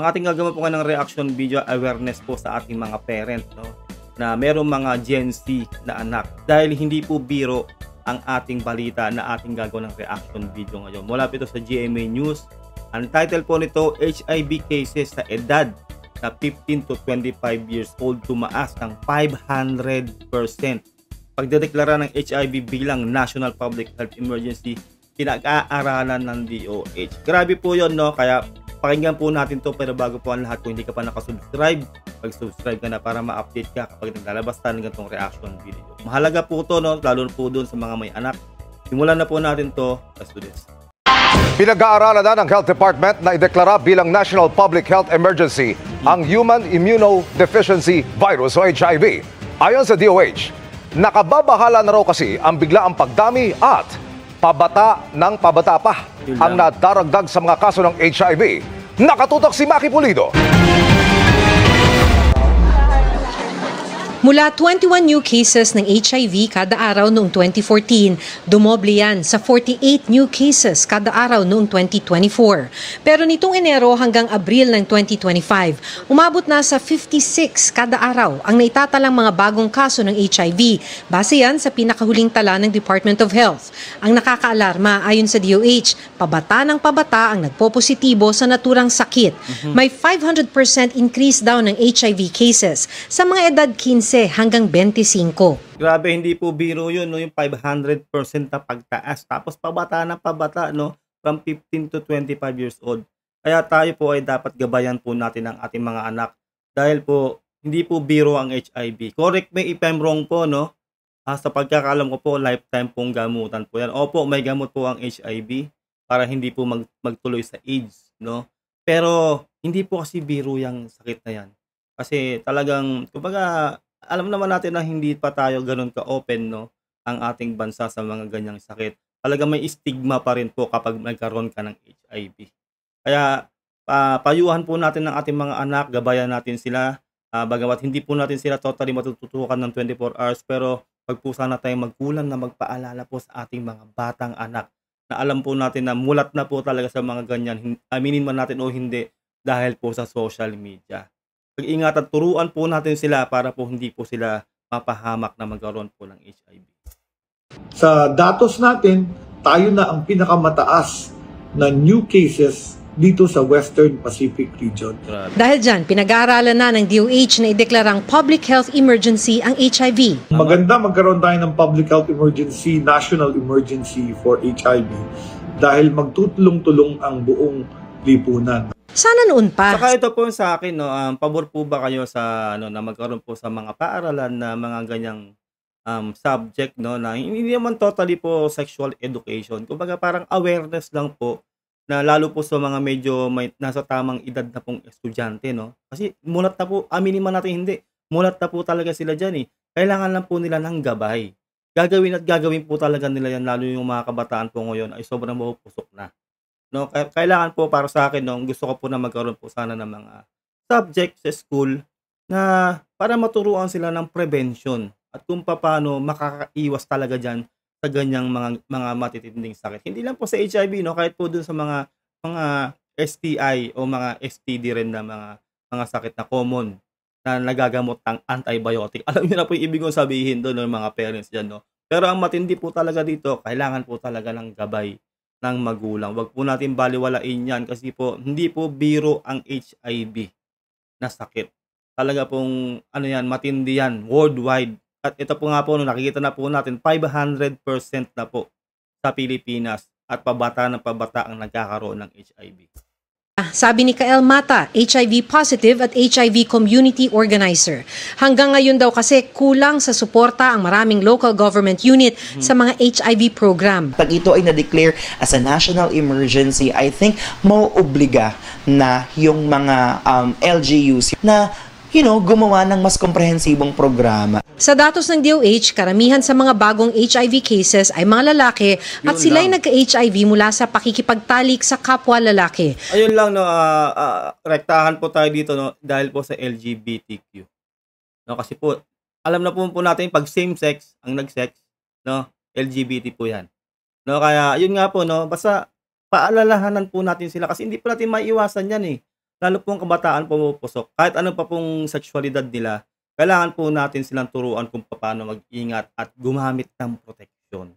ang ating gagawin po ng reaction video awareness po sa ating mga parent, no, na merong mga Gen Z na anak. Dahil hindi po biro ang ating balita na ating gagawin ng reaction video ngayon. Mula po ito sa GMA News. Ang title po nito, HIV cases sa edad na 15 to 25 years old tumaas ng 500%. Pagdedeklara ng HIV bilang National Public Health Emergency, pinag-aaralan ng DOH. Grabe po yun, no? Kaya pakinggan po natin to, pero bago po ang lahat, kung hindi ka pa nakasubscribe, mag-subscribe ka na para ma-update ka kapag naglalabas tayo ng ganitong reaction video. Mahalaga po to, no? Lalo po doon sa mga may anak. Simulan na po natin to. Let's do this. Pinag-aaralan na ng Health Department na ideklara bilang National Public Health Emergency ang Human Immunodeficiency Virus o HIV. Ayon sa DOH, nakababahala na raw kasi ang biglaang pagdami at pabata ng pabata pa ang nadaragdag sa mga kaso ng HIV. Nakatutok si Maki Pulido. Mula 21 new cases ng HIV kada araw noong 2014, dumoble yan sa 48 new cases kada araw noong 2024. Pero nitong Enero hanggang Abril ng 2025, umabot na sa 56 kada araw ang naitatalang mga bagong kaso ng HIV. Base yan sa pinakahuling tala ng Department of Health. Ang nakakaalarma ayon sa DOH, pabata ng pabata ang nagpopositibo sa naturang sakit. May 500% increase daw ng HIV cases sa mga edad 15 hanggang 25. Grabe, hindi po biro yun, no? Yung 500% na pagtaas. Tapos pabata na pabata, no? From 15 to 25 years old. Kaya tayo po ay dapat gabayan po natin ang ating mga anak. Dahil po, hindi po biro ang HIV. Correct me if I'm wrong po, no? Sa pagkakalam ko po, lifetime pong gamutan po yan. Opo, may gamot po ang HIV para hindi po magtuloy sa AIDS, no? Pero, hindi po kasi biro yung sakit na yan. Kasi talagang, kumbaga, alam naman natin na hindi pa tayo ganun ka-open, no, ang ating bansa sa mga ganyang sakit. Talaga may stigma pa rin po kapag nagkaroon ka ng HIV. Kaya payuhan po natin ng ating mga anak, gabayan natin sila. Bagamat hindi po natin sila totally matututukan ng 24 hours, pero wag po sana tayong magkulang na magpaalala po sa ating mga batang anak na alam po natin na mulat na po talaga sa mga ganyan, aminin man natin o hindi, dahil po sa social media. Pag-ingat at turuan po natin sila para po hindi po sila mapahamak na magkaroon po ng HIV. Sa datos natin, tayo na ang pinakamataas na new cases dito sa Western Pacific region. Dahil dyan, pinag-aaralan na ng DOH na ideklarang public health emergency ang HIV. Maganda magkaroon tayo ng public health emergency, national emergency for HIV dahil magtutulong-tulong ang buong lipunan. Sana noon pa. Saka ito po sa akin, no, pabor po ba kayo sa na magkaroon po sa mga paaralan na mga ganyang subject, no, na hindi naman totally po sexual education. Kumbaga parang awareness lang po na lalo po sa mga medyo may nasa tamang edad na pong estudyante, no. Kasi mulat na po, aminin man natin hindi, mulat na po talaga sila diyan eh. Kailangan lang po nila ng gabay. Gagawin po talaga nila yan, lalo yung mga kabataan po ngayon ay sobrang mapupusok na. No, kailangan po para sa akin, no, gusto ko po na magkaroon po sana ng mga subject sa school na para maturuan sila ng prevention at kung paano makakaiwas talaga diyan sa ganyang mga matitinding sakit. Hindi lang po sa HIV, no, kahit po dun sa mga STI o mga STD rin na mga sakit na common na nagagamot ng antibiotic. Alam niyo na po yung ibig kong sabihin doon ng mga parents diyan, no. Pero ang matindi po talaga dito, kailangan po talaga ng gabay ng magulang. Wag po natin baliwalain yan kasi po hindi po biro ang HIV na sakit. Talaga pong yan, matindi yan worldwide. At ito po nga po, nakikita na po natin 500% na po sa Pilipinas at pabata ng pabata ang nagkakaroon ng HIV. Sabi ni Kael Mata, HIV positive at HIV community organizer. Hanggang ngayon daw kasi kulang sa suporta ang maraming local government unit sa mga HIV program. Pag ito ay na-declare as a national emergency, I think mauobliga na yung mga LGUs na gumawa ng mas komprehensibong programa. Sa datos ng DOH, karamihan sa mga bagong HIV cases ay mga lalaki at sila'y nagka-HIV mula sa pakikipagtalik sa kapwa lalaki. Ayun lang, no, rektahan po tayo dito, no, dahil po sa LGBTQ. No, kasi po, alam na po natin pag same sex ang nag-sex, no, LGBT po 'yan. No, kaya yun nga po, no, basta paalalahanan po natin sila kasi hindi po natin maiiwasan 'yan eh. lalo po ang kabataan pumupusok. Kahit ano pa pong sexualidad nila, kailangan po natin silang turuan kung paano mag-ingat at gumamit ng proteksyon.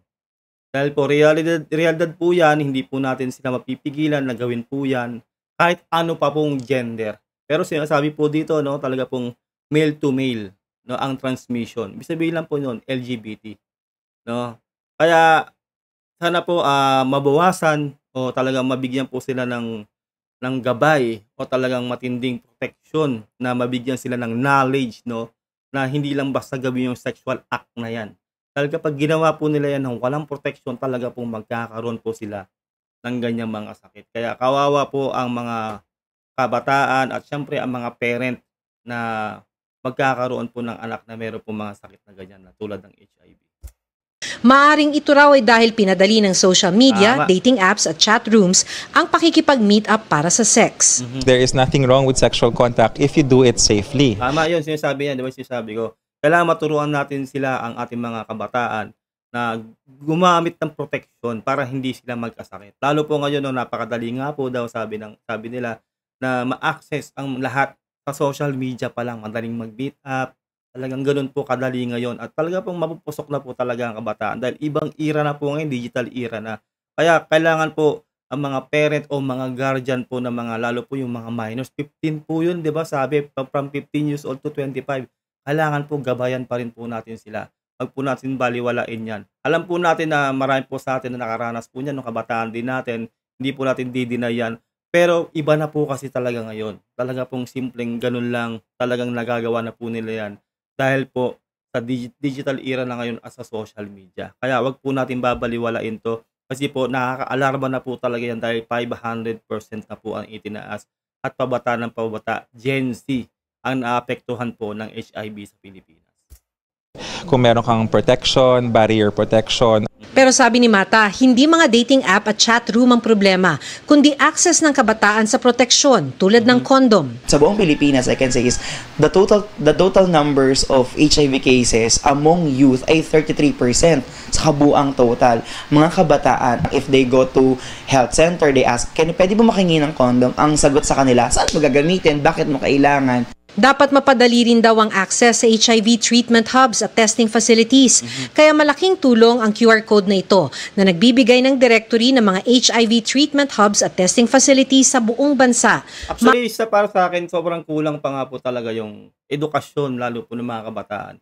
Dahil po realidad po yan, hindi po natin sila mapipigilan na gawin po yan kahit ano pa pong gender. Pero sinasabi po dito, no, talaga pong male to male, no, ang transmission. Ibig sabihin lang po noon, LGBT. No? Kaya sana po mabawasan o talagang mabigyan po sila ng gabay o talagang matinding protection na mabigyan sila ng knowledge, no, na hindi lang basta gawin yung sexual act na yan. Dahil kapag ginawa po nila yan ng walang protection, talaga pong magkakaroon po sila ng ganyang mga sakit. Kaya kawawa po ang mga kabataan at syempre ang mga parent na magkakaroon po ng anak na meron po mga sakit na ganyan na tulad ng HIV. Maaring ito raw ay dahil pinadali ng social media, Tama. dating apps at chat rooms ang pakikipag-meet up para sa sex. There is nothing wrong with sexual contact if you do it safely. Tama yun, sinasabi yan, di ba sinasabi ko? Kailangan maturuan natin sila, ang ating mga kabataan, na gumamit ng protection para hindi sila magkasakit. Lalo po ngayon, no, napakadali nga po daw, sabi nila, na ma-access ang lahat sa social media pa lang, madaling mag-meet up, talagang ganun po kadali ngayon. At talaga pong mapupusok na po talaga ang kabataan dahil ibang era na po ngayon, digital era na. Kaya kailangan po ang mga parent o mga guardian po ng mga, lalo po yung mga minors, 15 po yun, di ba? Sabi, from 15 years old to 25. Kailangan po gabayan pa rin po natin sila. Wag po natin baliwalain yan. Alam po natin na marami po sa atin na nakaranas po niyan, no, kabataan din natin. Hindi po natin didinay yan. Pero iba na po kasi talaga ngayon. Talaga pong simpleng ganun lang. Talagang nagagawa na po nila yan. Dahil po sa digital era na ngayon as sa social media. Kaya wag po natin babaliwalain to. Kasi po nakaka-alarma na po talaga yan dahil 500% na po ang itinaas. At pabata ng pabata, Gen Z ang naapektuhan po ng HIV sa Pilipinas. Kung meron kang protection, barrier protection. Pero sabi ni Mata, hindi mga dating app at chat room ang problema, kundi access ng kabataan sa proteksyon tulad ng condom. Sa buong Pilipinas, I can say is the total numbers of HIV cases among youth ay 33% sa kabuang total. Mga kabataan, if they go to health center, they ask, pwede ba makingi ng condom? Ang sagot sa kanila, saan mo gagamitin? Bakit mo kailangan? Dapat mapadali rin daw ang access sa HIV treatment hubs at testing facilities. Kaya malaking tulong ang QR code na ito na nagbibigay ng directory ng mga HIV treatment hubs at testing facilities sa buong bansa. Actually, para sa akin, sobrang kulang pa nga po talaga yung edukasyon, lalo po ng mga kabataan,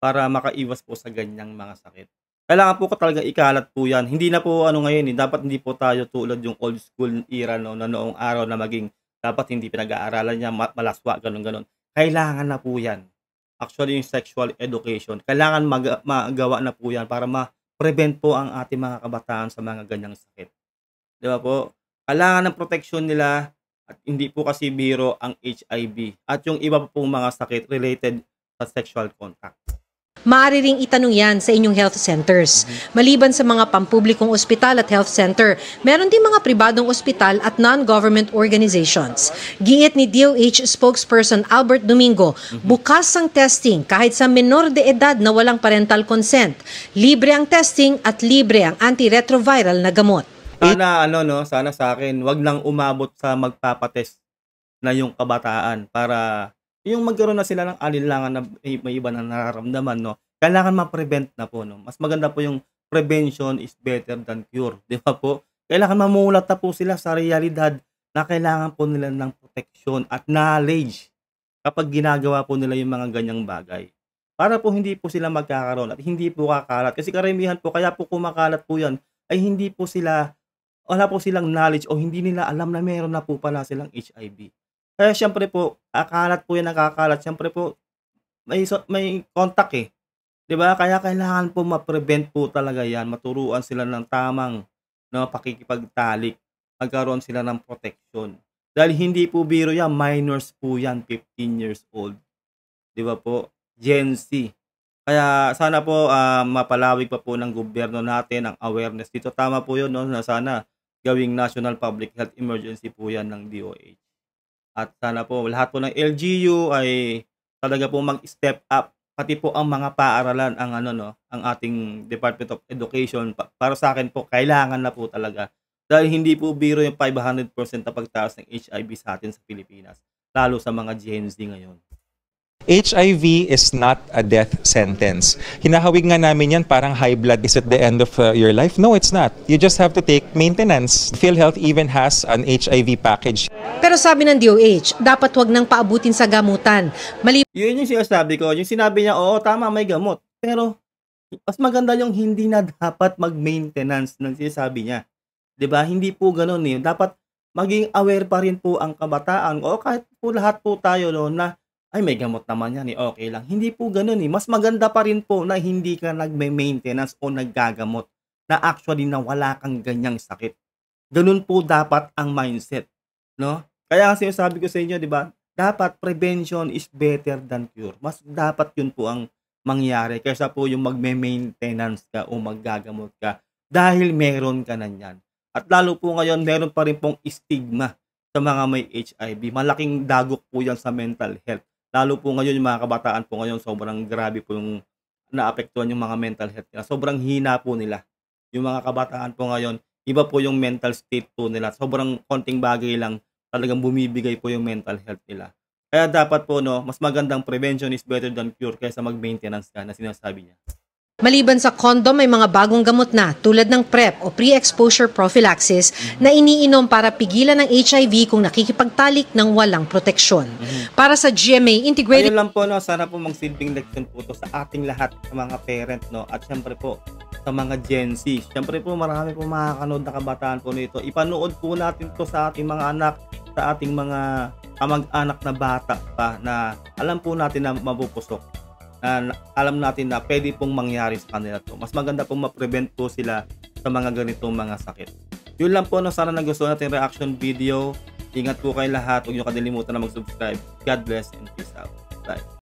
para makaiwas po sa ganyang mga sakit. Kailangan po talaga ikalat po yan. Hindi na po ngayon, dapat hindi po tayo tulad yung old school era, no, na noong araw na maging dapat hindi pinag-aaralan niya, malaswa, ganun-ganun. Kailangan na po yan. Actually, yung sexual education, kailangan magawa na po yan para ma-prevent po ang ating mga kabataan sa mga ganyang sakit. Di ba po? Kailangan ng protection nila at hindi po kasi biro ang HIV at yung iba pa pong mga sakit related sa sexual contact. Maaari ring itanong yan sa inyong health centers. Maliban sa mga pampublikong ospital at health center, meron din mga pribadong ospital at non-government organizations. Giit ni DOH spokesperson Albert Domingo, bukas ang testing kahit sa menor de edad na walang parental consent. Libre ang testing at libre ang antiretroviral na gamot. Sana sa akin, wag lang umabot sa magpapatest na yung kabataan para yung magkaroon na sila ng alinlangan na may iba na nararamdaman, no? Kailangan ma-prevent na po, no? Mas maganda po yung prevention is better than cure, di ba po? Kailangan mamulat na po sila sa realidad na kailangan po nila ng protection at knowledge kapag ginagawa po nila yung mga ganyang bagay. Para po hindi po sila magkakaroon at hindi po kakalat. Kasi karamihan po, kaya po kumakalat po yan, ay hindi po sila, wala po silang knowledge o hindi nila alam na meron na po pala silang HIV. Kaya siyempre po, akalat po yan, nakakalat. Siyempre po, may contact eh. 'Di ba? Kaya kailangan po ma-prevent po talaga yan. Maturuan sila ng tamang pakikipagtalik. Magkaroon sila ng protection. Dahil hindi po biro yan, minors po yan, 15 years old. 'Di ba po? Gen Z. Kaya sana po mapalawig pa po ng gobyerno natin ang awareness dito. Tama po yun, no? Na sana gawing National Public Health Emergency po yan ng DOH. At sana po lahat po ng LGU ay talaga po mag-step up, pati po ang mga paaralan, ang ating Department of Education. Para sa akin po, kailangan na po talaga Dahil hindi po biro yung 500% na pagtaas ng HIV sa atin sa Pilipinas, lalo sa mga Gen Z ngayon. HIV is not a death sentence. Hinahawig nga namin yan parang high blood is at the end of your life. No, it's not. You just have to take maintenance. PhilHealth even has an HIV package. Pero sabi ng DOH, dapat wag nang paabutin sa gamutan. Yun yung sinasabi ko. Yung sinabi niya, oo, tama, may gamot. Pero, mas maganda yung hindi na dapat mag-maintenance ng sinasabi niya. 'Di ba? Hindi po ganoon eh. Dapat maging aware pa rin po ang kabataan o kahit po lahat po tayo no, na ay may gamot naman yan eh, okay lang. Hindi po ganoon eh. Mas maganda pa rin po na hindi ka nagme-maintenance o naggagamot na actually na wala kang ganyang sakit. Ganun po dapat ang mindset, no? Kaya ang sinasabi ko sa inyo, 'di ba? Dapat prevention is better than cure. Mas dapat 'yun po ang mangyari kaysa po yung magme-maintenance ka o maggagamot ka dahil meron ka na niyan. At lalo po ngayon, meron pa rin pong stigma sa mga may HIV. Malaking dagok po yan sa mental health. Lalo po ngayon, yung mga kabataan po ngayon, sobrang grabe po yung naapektuhan yung mga mental health nila. Sobrang hina po nila. Yung mga kabataan po ngayon, iba po yung mental state po nila. Sobrang konting bagay lang, talagang bumibigay po yung mental health nila. Kaya dapat po, no, mas magandang prevention is better than cure kaysa mag-maintenance ka na sinasabi niya. Maliban sa condom, may mga bagong gamot na tulad ng PrEP o pre-exposure prophylaxis na iniinom para pigilan ng HIV kung nakikipagtalik ng walang proteksyon. Para sa GMA Integrated... Ayun lang po, no, sana po magsilbing leksyon po to sa ating lahat, sa mga parent, no, at syempre po sa mga Gen Z. Syempre po marami po makakanood na kabataan po nito. Ipanood po natin to sa ating mga anak, sa ating mga kamag-anak na bata pa na alam po natin na mapupusok. Alam natin na pwede pong mangyari sa kanila to. Mas maganda pong ma-prevent po sila sa mga ganitong mga sakit. Yun lang po, no, sana nagustuhan natin reaction video. Ingat po kayo lahat. Huwag nyo kadilimutan na mag-subscribe. God bless and peace out. Bye.